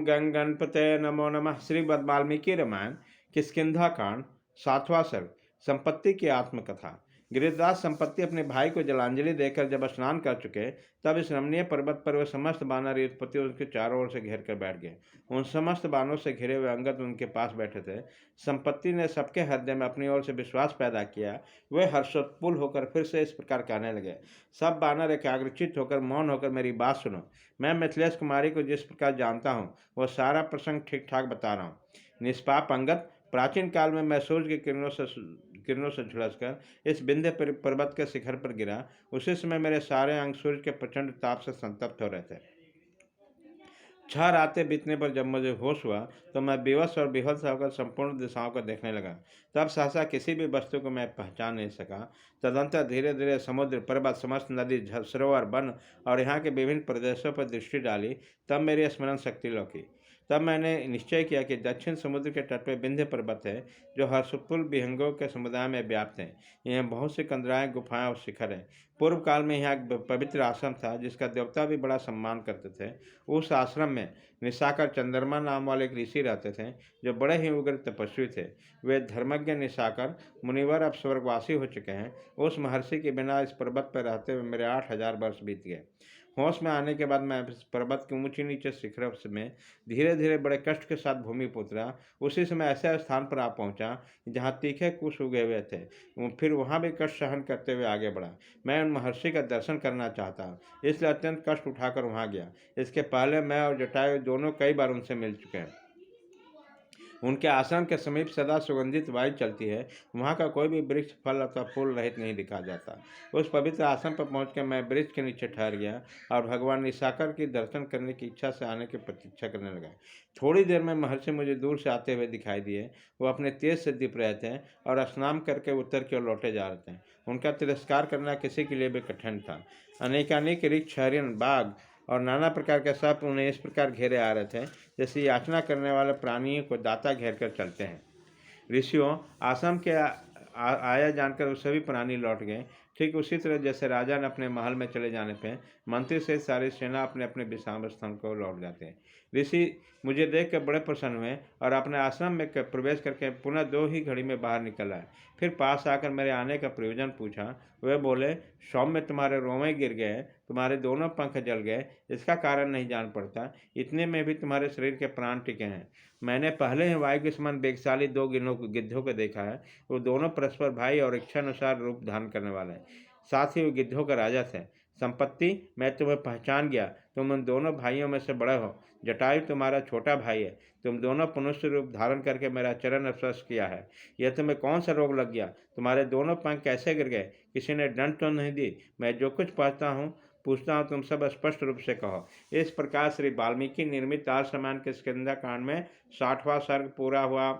ओम गंग गणपते नमो नमः। श्रीमद् वाल्मीकि रामायण किष्किंधा कांड 7वां सर्ग। संपत्ति की आत्मकथा। गिरिराज संपत्ति अपने भाई को जलांजलि देकर जब स्नान कर चुके, तब इस रमणीय पर्वत पर वे समस्त बानर युद्धपति उनके चारों ओर से घेर कर बैठ गए। उन समस्त बानों से घिरे हुए अंगद उनके पास बैठे थे। संपत्ति ने सबके हृदय में अपनी ओर से विश्वास पैदा किया। वे हर्षोत्फुल्ल होकर फिर से इस प्रकार कहने लगे। सब बानर एकाग्रचित होकर मौन होकर मेरी बात सुनो। मैं मिथिलेश कुमारी को जिस प्रकार जानता हूँ, वह सारा प्रसंग ठीक ठाक बता रहा हूँ। निष्पाप अंगद, प्राचीन काल में मैं सूर्य की किरणों से झुलसकर इस विंध्य पर्वत के शिखर पर गिरा। उसी समय मेरे सारे अंग सूर्य के प्रचंड ताप से संतप्त हो रहे थे। 6 रातें बीतने पर जब मुझे होश हुआ, तो मैं बेवश और बेहोश होकर संपूर्ण दिशाओं को देखने लगा। तब सहसा किसी भी वस्तु को मैं पहचान नहीं सका। तदंतर धीरे धीरे समुद्र, पर्वत, समस्त नदी, सरोवर, वन और यहाँ के विभिन्न प्रदेशों पर दृष्टि डाली। तब मेरी स्मरण शक्ति लौकी। तब मैंने निश्चय किया कि दक्षिण समुद्र के तट पर विंध्य पर्वत है, जो हर्षोत्फुल्ल विहंगों के समुदाय में व्याप्त है। यहाँ बहुत सी कंदराएं, गुफाएं और शिखर हैं। पूर्व काल में यहाँ एक पवित्र आश्रम था, जिसका देवता भी बड़ा सम्मान करते थे। उस आश्रम में निशाकर चंद्रमा नाम वाले एक ऋषि रहते थे, जो बड़े ही उग्र तपस्वी थे। वे धर्मज्ञ निशाकर मुनिवर अब स्वर्गवासी हो चुके हैं। उस महर्षि के बिना इस पर्वत पर रहते हुए मेरे 8,000 वर्ष बीत गए। होश में आने के बाद मैं इस पर्वत के ऊंचे नीचे शिखरों में धीरे धीरे बड़े कष्ट के साथ भूमि पर उतरा। उसी समय ऐसे स्थान पर आ पहुंचा जहाँ तीखे कुश उगे हुए थे। फिर वहाँ भी कष्ट सहन करते हुए आगे बढ़ा। मैं उन महर्षि का दर्शन करना चाहता हूँ, इसलिए अत्यंत कष्ट उठाकर वहाँ गया। इसके पहले मैं और जटायु दोनों कई बार उनसे मिल चुके हैं। उनके आश्रम के समीप सदा सुगंधित वायु चलती है। वहाँ का कोई भी वृक्ष फल अथवा फूल रहित नहीं दिखा जाता। उस पवित्र आश्रम पर पहुंचकर मैं वृक्ष के नीचे ठहर गया और भगवान निशाकर की दर्शन करने की इच्छा से आने की प्रतीक्षा करने लगा। थोड़ी देर में महर्षि मुझे दूर से आते हुए दिखाई दिए। वो अपने तेज से दीप रहे थे और स्नान करके उत्तर की ओर लौटे जा रहे थे। उनका तिरस्कार करना किसी के लिए भी कठिन था। अनेकानेक ऋक्ष, हरिण, बाघ और नाना प्रकार के सांप उन्हें इस प्रकार घेरे आ रहे थे, जैसे याचना करने वाले प्राणियों को दाता घेर कर चलते हैं। ऋषियों, आश्रम के आया जानकर वो सभी प्राणी लौट गए। ठीक उसी तरह जैसे राजा ने अपने महल में चले जाने पर मंत्री से सारी सेना अपने अपने विश्राम स्थान को लौट जाते हैं। ऋषि मुझे देख कर बड़े प्रसन्न हुए और अपने आश्रम में प्रवेश करके पुनः 2 ही घड़ी में बाहर निकल आए। फिर पास आकर मेरे आने का प्रयोजन पूछा। वे बोले, सौम्य, तुम्हारे रोमे गिर गए, तुम्हारे दोनों पंख जल गए, इसका कारण नहीं जान पड़ता। इतने में भी तुम्हारे शरीर के प्राण टिके हैं। मैंने पहले ही वायु के समान वेगशाली 2 गिद्धों को देखा है। वो दोनों परस्पर भाई और इच्छानुसार रूप धारण करने वाले हैं। साथ ही वो गिद्धों का राजा थे। संपत्ति, मैं तुम्हें पहचान गया। तुम उन दोनों भाइयों में से बड़े हो। जटायु तुम्हारा छोटा भाई है। तुम दोनों मनुष्य रूप धारण करके मेरा चरण स्पर्श किया है। यह तुम्हें कौन सा रोग लग गया? तुम्हारे दोनों पंख कैसे गिर गए? किसी ने दंड तो नहीं दी? मैं जो कुछ पूछता हूँ तुम सब स्पष्ट रूप से कहो। इस प्रकार श्री वाल्मीकि निर्मित आर्ष रामायण के स्कंधा कांड में 60वां सर्ग पूरा हुआ।